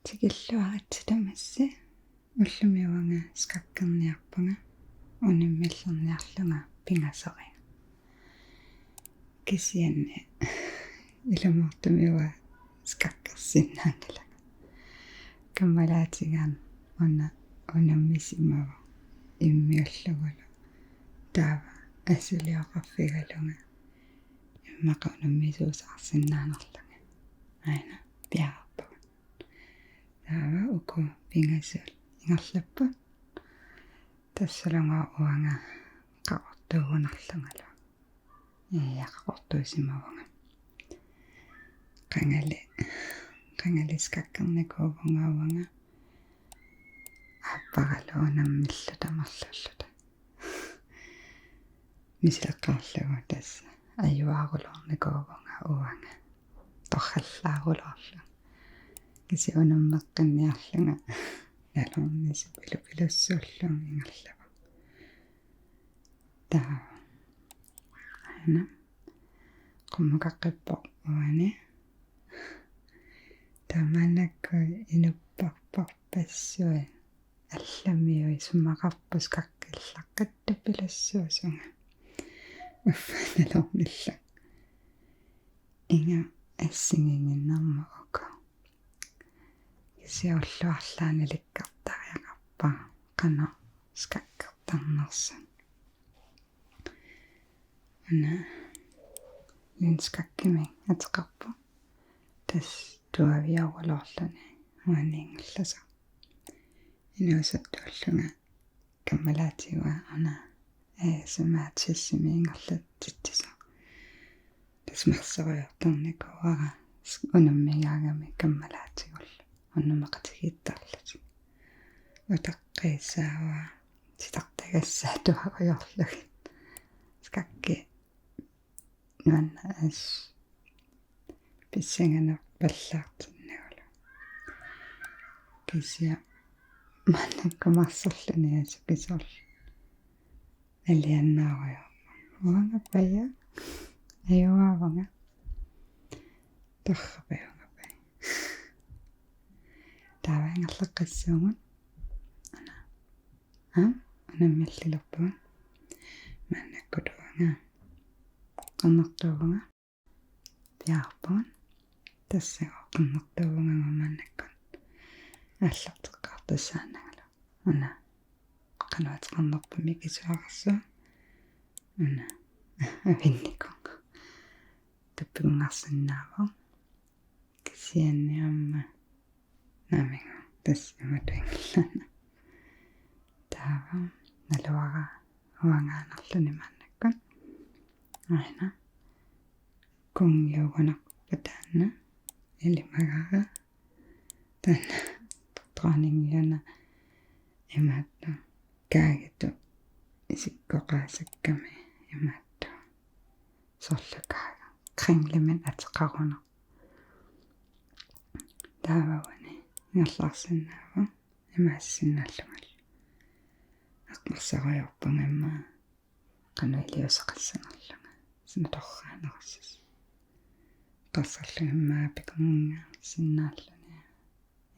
тикиллуаритситамасси уллумиуанга скаккерниарпунга униммиллерниарлунга пингасари кисианни илумортумиуа скаккерсиннаангала каммалаатигаан унаммисимава иммиуллугулу таава асулиоқарфигалунга иммақа унаммисуусаарсиннаанерлунга аина пиарпа таава уку пингасул ингерлаппа тассалунга уанга қақортуугунарлунгалу иақортуисимаванга қангали скаккерникуувунгааванга аппаралуунаммиллута марлуллута мисилеққарлугу тасса аюаагулорникуувунга уанга торхаллаагулоорлу кисиунаммеққинниарлунга налорнису пилуссууллуун ингерлава таа ана қуммақаққиппо уани таманакку инуппарпарпассуи алламиуи суммақарпус каккиллаққатту пилассуусунга уффаналорнилла инга ассингингиннарма ока кисиуллуарлаани ликкартариақарпа қана скаккертарнерсан ана линскаккими атеқарпу тас туавиаруалоорлуни уаниингерласа инуусаттууллунга каммалаатигуа ана самаатсиссимиингерлат титсиса тасмарсериортарникуара унаммигаагами каммалаатигулла уннумақатигииттарлати утаққиссаава титартагассаа туариорлугит скакки нуанна ас писсангана паллаартиннагула кисиа маннаккумарсерлуни асукисорл алианнаариа уанга пая аюаванга таррапаюнгапай таавангерлеққиссуугун анаммиллилерпугун маннаккутуанга qannartuuvanga piarpugun tassagoo qannartuuvanga mannakkun аллартеққартассаанагалу уна qanaatеқарнерпами кисуарсу уна авинникун таппунгаарсинаава кисианниамма наминга тассаматуингерлана таава налуара уангаанерлуни маннаккун аина кунгиуганарпатаана илимагага тана транингиана имаатта каагиту исиккоқаасакками имаатта сорлукаага крингли атеқаруна таававани ингерлаарсинаава имаассиннааллугал ақмарсариорпангамма кануилиусеқассанерлунга синаторраанерассас тассарлугаммаа пикунга синнааллуни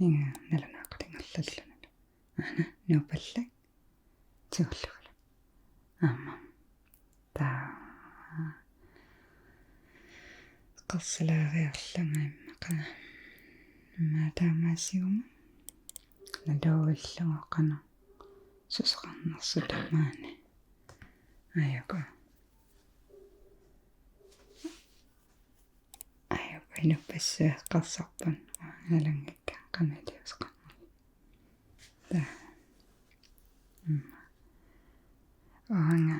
инга налунааққатингерллаллуна ана нуупаллак тигуллугала аама таа qassalaariarlanga immaqa maataamaasiuma nadauilluga qana suseqarnersutamaani ayako inupassueqqarsarpan alangikka qanaliusqarner ta oanga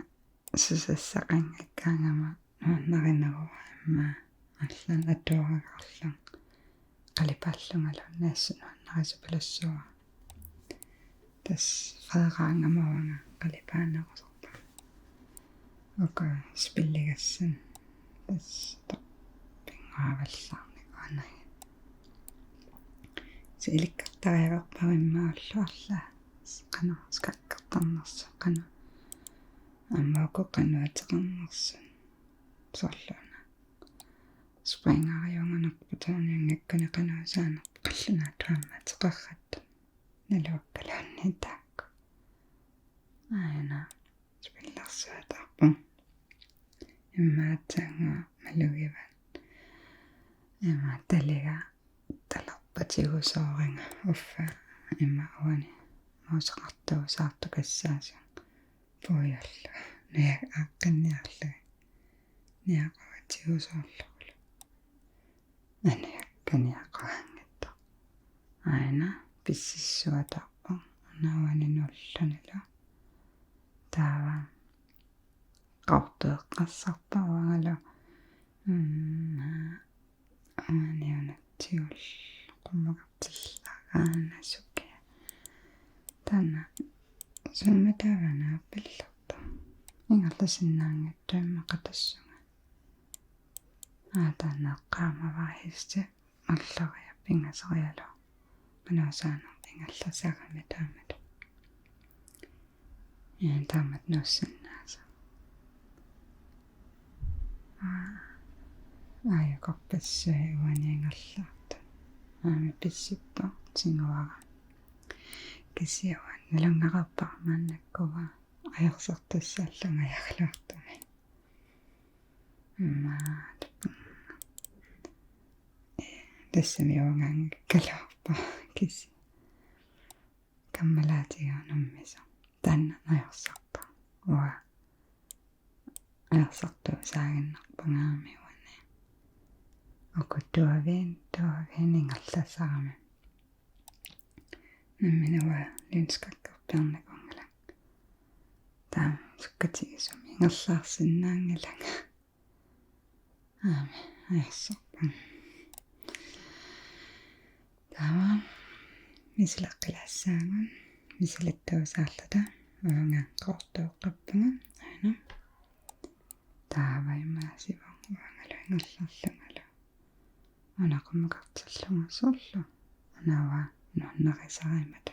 susassaqanngakkaangama narinaruwa imma аллан атуарагаарлан қалипааллунгалу наассунуаннарисупалассуа тас фаараангамаванга қалипаанерусарпа ока спиллигассан тас пингаваллаарник анай силиккартариаварпариммааллуарла қана скаккертарнерсу қана аммако қануатеқарнерсу сорлуна спрингаариунганерпутаани ангаккани qanaasaanerpa ollungaatuamma teqarrat naluakkalunni taakku aina spillarsuatarpun immaatsaanga malugivan imma taliga talarpatigusoringa uffa imma uani muusaqartuusaartu kassaasa puuyalla nia aqqinniarlu niaqavatigusoorlugulu aniakkaniaqaangitta aina pississuatarpu unauaninullunilu taava qortueqqassarparuangalu aniunatsigul qummakartillagaannassuki tanna summatavanaapillerta ingerlasinnaangattuimma qatassunga aataanneqqaamavahisti аллариа пингасариалу канаасаана пингалласаагами таамат таамат нуссаннааса аякорпассуи уаниангерлаарта аами писсиппа тингуара кисиуан налунгақарпармааннаккува аярсартассааллунга яглаартами тассамиуангаангкалаарпа киси каммалаатигаануммиса таанна аярсарпа уа аярсартуу саагиннарпангаами уани окуттуавин ингерлассарами намминуа линскаккерпиарнакунгала таам суккатигисуми ингерлаарсиннаангалага аами аярсарпа таава мисилаққилаассаагун мисилаттуусаарлата уанга қортуоққаппага аана таава имаасиван уангалу ингерларлунгалу анақуммақартиллунгассорлу анаава нуаннарисаримата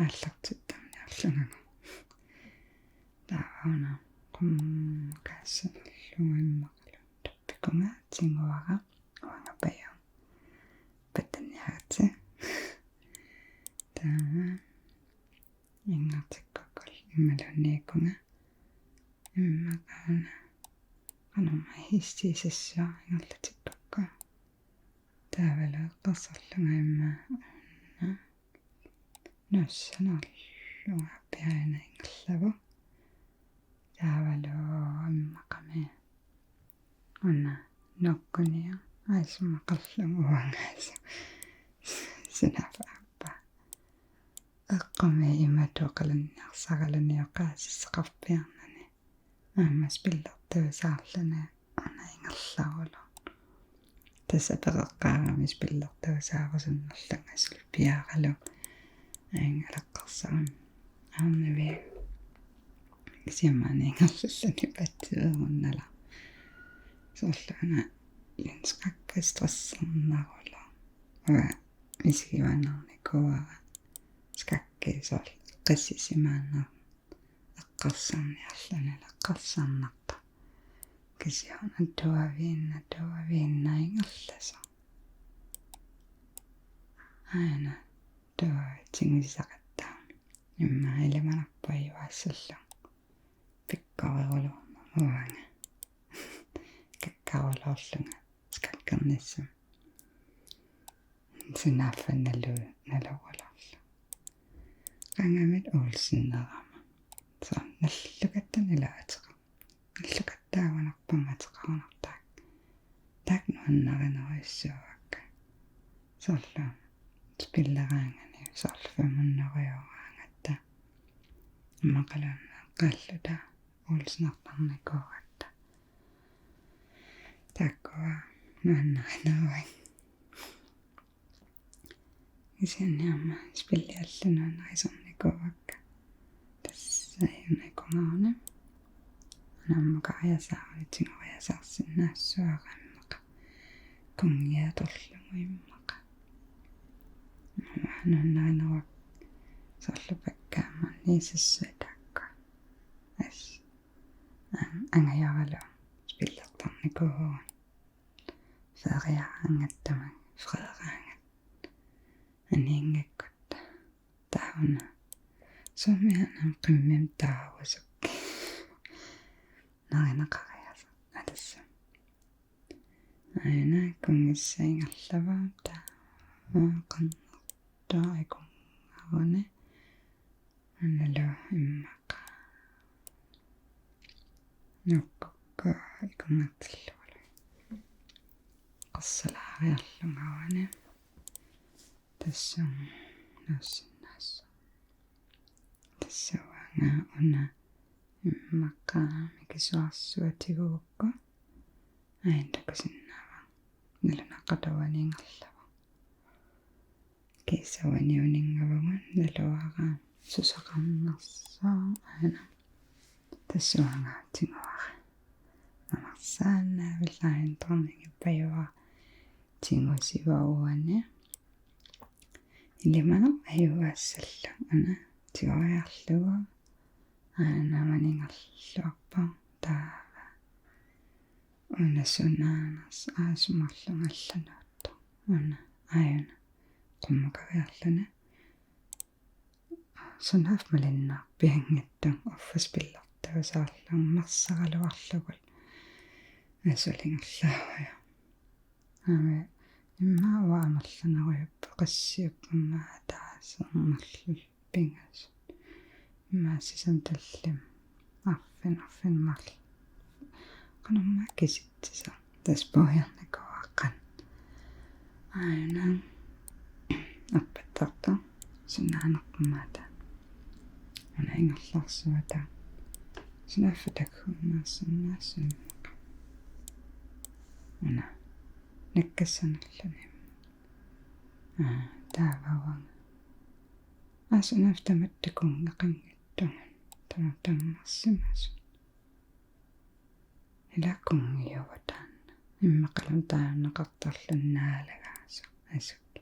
ааллартиттамни арлунгага таавана қуммакаассанерлунгиммақалу таппикунга тингуара уангапая паттаниаати таава ингартиккаккал иммалуннииккунга иммакаана анама хистисассаа ингерлатиккакка таавалеэққарсарлунга имма нуссанерлунга пиаана ингерлаву таавалоо иммақами анна ноккуниа аисмақарлугу уангааса синафааппа эққами иматуоқаланниарсагаланиоқаасиссеқарпиарнани аамас пиллертуусаарлана ана ингерларулу тасапереққаарами пиллертуусаарусуннерлангасул пиааралу аингалаққарсарам аамнави кисиамаани ингерллани паттуеруннала соорлуна янскакка стрессернарула уа мисигиванарникуара скакки соор қиссисимааннар эққарсарниарлана эққарсарнарта кисиана туавииннаингерласа аана туа тингисақаттаа имма илиманарпаюаассалла пиккарерулу уанга каккарулоорлунга скаккерниссам синаффанналу налугаларла qangamit uulsinnerama so nallukattanilaateqa nallukаттаагунарпамматеқарнартаак таак нуаннаринериссуакка сорла спиллераангани сорлфамуннериораангатта иммақалаанна қаллута уулснарпарникууракта тааккуа нуаннаринеруак исианниама спиллиаллунуаннарисорникууракка тассааюнакунгаруна анаммакааясааritингариасаарсиннаассуарааммақа кунгиаторлугу иммақа нуаннаринеруак сорлупаккаама нисассуатаакка ас ангаяаралу спиллертарникуурун фериаангаттама фрераанга аниингаккут таауна сумианам қиммим таавасукки наринақариаса аласса аина кунгиссаингерлава таа қаннертаа икунгаване аналу иммақа нуккукка икунгаттиллугала qassalaariarlungavane тассам нассиннаас тассавага уна иммаққаами кисуарсуатигуукку аинтакасиннаава налунаққатаванингерлава кисаваниунингавагун налуара сусақарнарсаа аана тассавага тингуара намарсаанаавиллаин торнигиппаюа тингусивауане илимано аюассалла ана тиориарлуга аанаманингерлуарпа таава унасунаанас аасумарлунгаллануутто ана аюна qummakariarluna sunaf malinnaarpiangittu offaspillartavasaarlung marsaraluarlugul asulingerlaavaja ame иммаава амерланеруйуппа qassiupпамма таассермерлул пингас иммаассисам таллим арфин марл канамма киситтиса таспоярникуааққан аана аппаттарта сунаанерпамаата анаингерларсуата сунаффатакхуунаассаннаассам ана наккассанерлуни таававан асунафтаматтакунгеқангиттуган тамартаммарсимасу илаккунгиуватаан иммақалун таанеқартарлуннаалагаасу асукки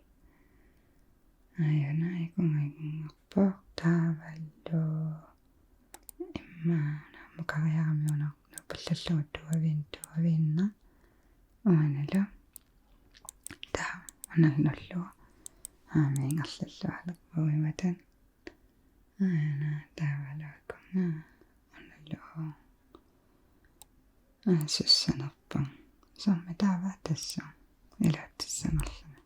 аюнаикунгингерпо тааваллу иммаана мукариарамиунарну паллаллугуттуавиинна уанала таа аналлуа аамингерллуалерпуиматан аана таавалуаккунга аналлуа аасуссанерпан сорма таава тасса илаатсанерлуна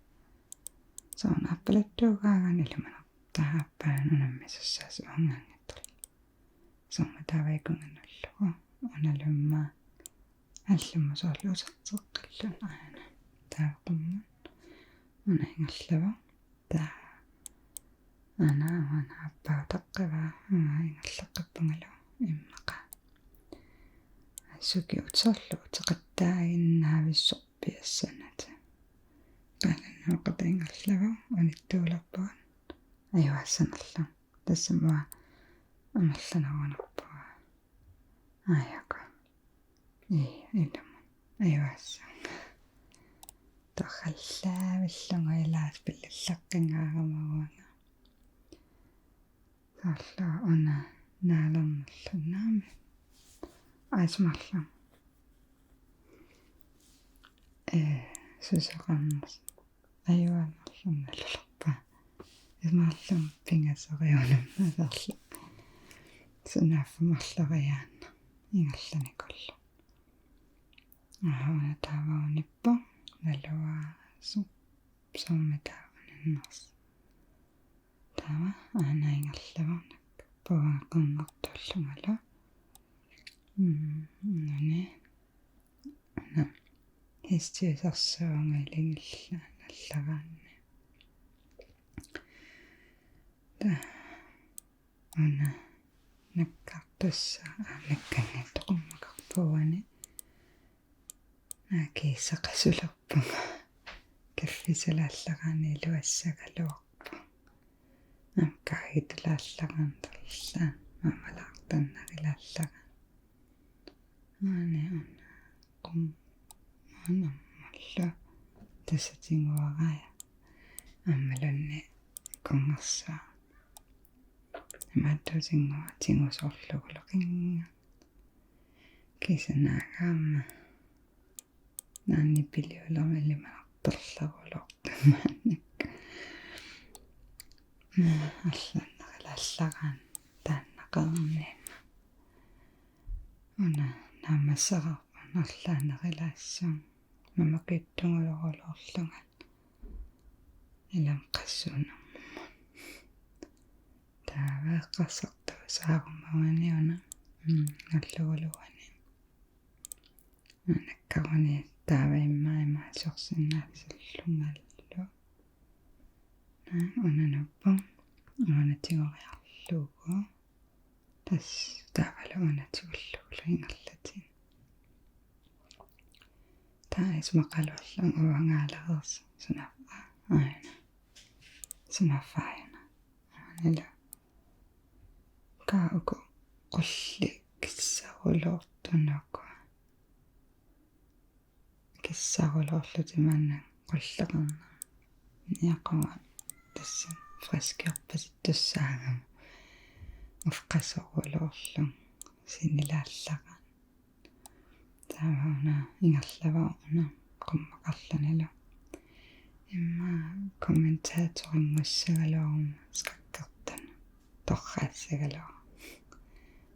соон аппалаттуугаагани лимана тааппаан унаммисассаасу ангангаттер сорма таавайкунгануллуа аналумма аллумма соорлуусартеққаллун аана таақумма унаингерлава таа анаавана аппаатаққава ингерлеққиппунгалу иммақа асуки утсоорлу утеқаттаагиннаависсорпиассаната каланнуоқатаингерлава униттуулерпуган аюассанерлу тассамуа амерланеруанерпуга аяка илама аюасса тохаллаавиллунга илаас пиллаллаққингаагамауага саалла уна наалернерлунаами аасмарлу сусақарнерс аюанерлунгаллерпа имаарлум пингасориунаммасарлу сунаффамарлариаанна ингерланикуллу аана таавауниппа налуа сомметааваннерс таава аанаингерлаварнак пуааққарнартуллунгала нане ана хистиусарсуангалигилла наллагаанни та ана наккартусса наккангаттоқуммакарпуани акисақасулерпунга каффисалааллагаани илуассагалуарпу амкаагитулааллагаантерлаа мамалаартаннарилааллага ане қум анаммалла тассатингуарая аммалунни конгерсаа имааттусингуа тингусоорлугулеқинга кисанаагаама наанни пилиулермалимаартерларулортамаанак ingerlaran taannaqerniin una naamassaqarpa narlaanerilaassuun mamakittungulorullorlunga ilam qassuunamma taaveeqqarsartuu saarumavani una nalluguluani nakkaruni taavaimmaimaasorsinnaarisallungallu unanuppu uanatigoriarluugu tas taavalu unatigullugu ingerlatin taismaqaluarlung uangaalerers sunaffa aina sunaffaayana anila kauku qulli kissarulortunukku kissarulorlutimanna qullaqerna niaqawa tassa friskierpasittussaagam ufqassorulorlung sinilaallaqa taavauna ingerlavauna qummaqarlanilu imma kommentaatoringussagalorum skakkertana torraassagalorum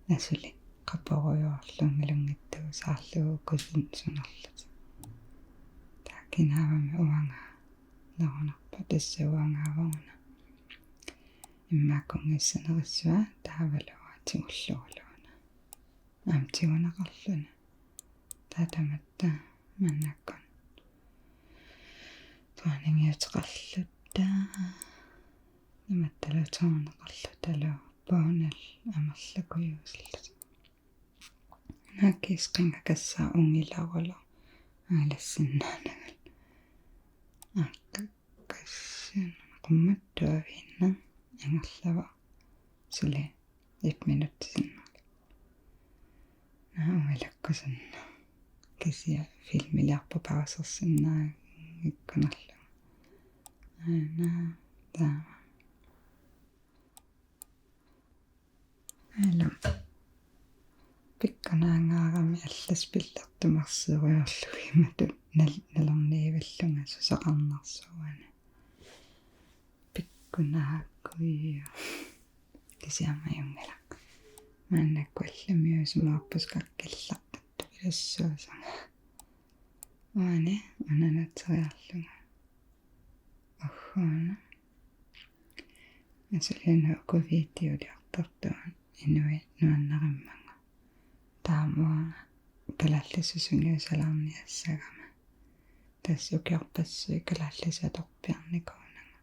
nasuli qaporuyuarlung ilungittagu saarlugu kusun sunerlut taakinaavami uanga narunarpa tassauangaavaguna immaakkungissanerissua taavaluatigulluguloona aamtigunaqarluna taatamatta mannakkun tuaningiuteqarlutta namattaluuterneqarlutalu puunal amerlakuyuusillut naakkiisqingakassaa ungilarulo aalassinnaanagal aaqqassun qummattuaviinna angerlava suli 1 minuttisinna naamilakkusunna kisia filmiliarpu pausersinnaa ikkunarlu aina taama alam pikkanaangaarami allaspillertumarsiuruyorlugimatut nalerniivallunga susaqarnarsuani pikkunaakkuiu kisiamajungila maannakkuallamiusumaarpus kakkillaqtattu ilussuusanga uani unanateriarlunga uhhuuna asulinu videoliartartuan inui nuannarimanga taamuanga kalallisusungiusalarniassagama tassukiarpassui kalallisatorpiarnikuunanga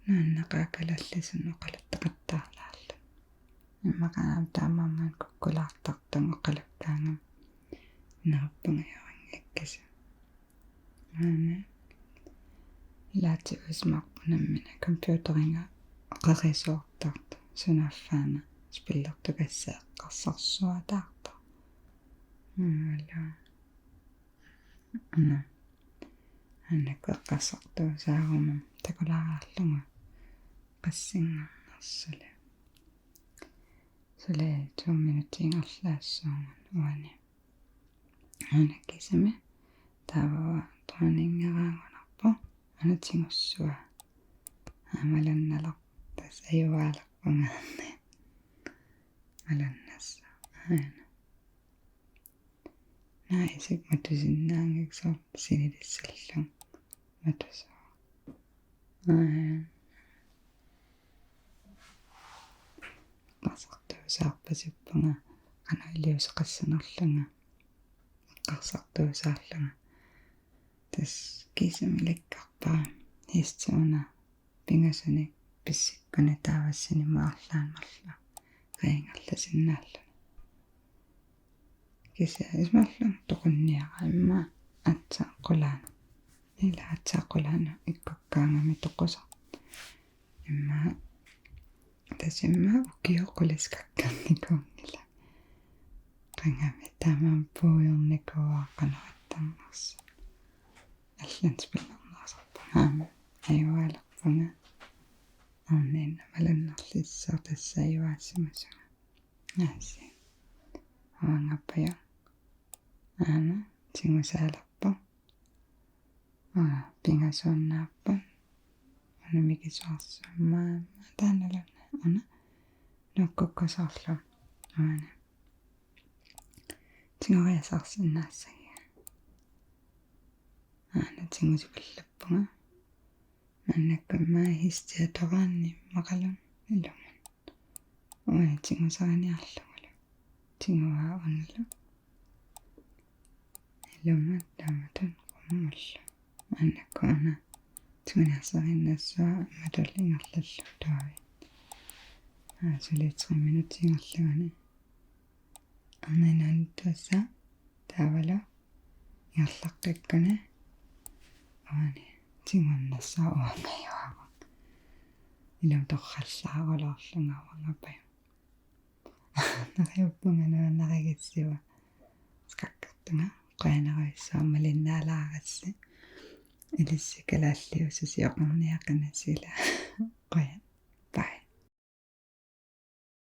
nuannaqaa kalallisun oqalattaqattaarlaarlu immaqaam taamamman kukkulaartartum oqalukkaangam neruppungayoringikkasa aana laatiusmarpunammina computeringa qerisuortartu sunaffaana spillertukassaeqqarsarsuataarta ala annakkueqqassartuu saarumum takularaarlunga qassingarnersuli suli 2 minutiingerlaassuungan uani anakkisami taavava tuaningeraagunarpu anatingussua amalannaler tas ayuaalerpungaarni malannassa aina naisik matusinnaangiksoor sinilissallung matusoo aina qarsartuusaarpasippunga qana iliuseqassanerlunga qarsartuusaarlunga tas kiisamilikkarpaa hiistuuna pingasuni pissikkuni taavassini maarlaanmarla qaingerlasinnaallu kisia ismallun toqunniaqa imma atsaaqulaana ila atsaaqulaana ikkukkaangami toqusaq imma tasimma ukiuquliskakkarnikuungila qangami taamam puujornikuaqqanerattarnersa алланспилlernaasarpungaama ayuaalerpunga arniinna malunnerlissor tassayuaassimusunga aasi авангаппая аана тингусаалерпа пингасууннааппа анамикисуарсуаммаа тааналуна ана нуккуккасоорлу аана тингориасаарсиннаассаги аана тингусипиллаппунга маннаккаммаа хистиатораанни мақалун илуман уа тингусариниарлугулу тингуаа унлу илумат тааматун qumullu маннаккуана тингуниарсариннассуа матуллингерлаллу таави сулит 3 минутингерлугани арнинан туасса таавала иарлаққиккана аани тингуаннассаа уангаюагу илам торраллаагулоорлунгауангапай нариуппунганааннаригиссива скаккартунга qaineruissaa малиннаалаарасси илиссикалааллиусуси оқорниақанасила qaya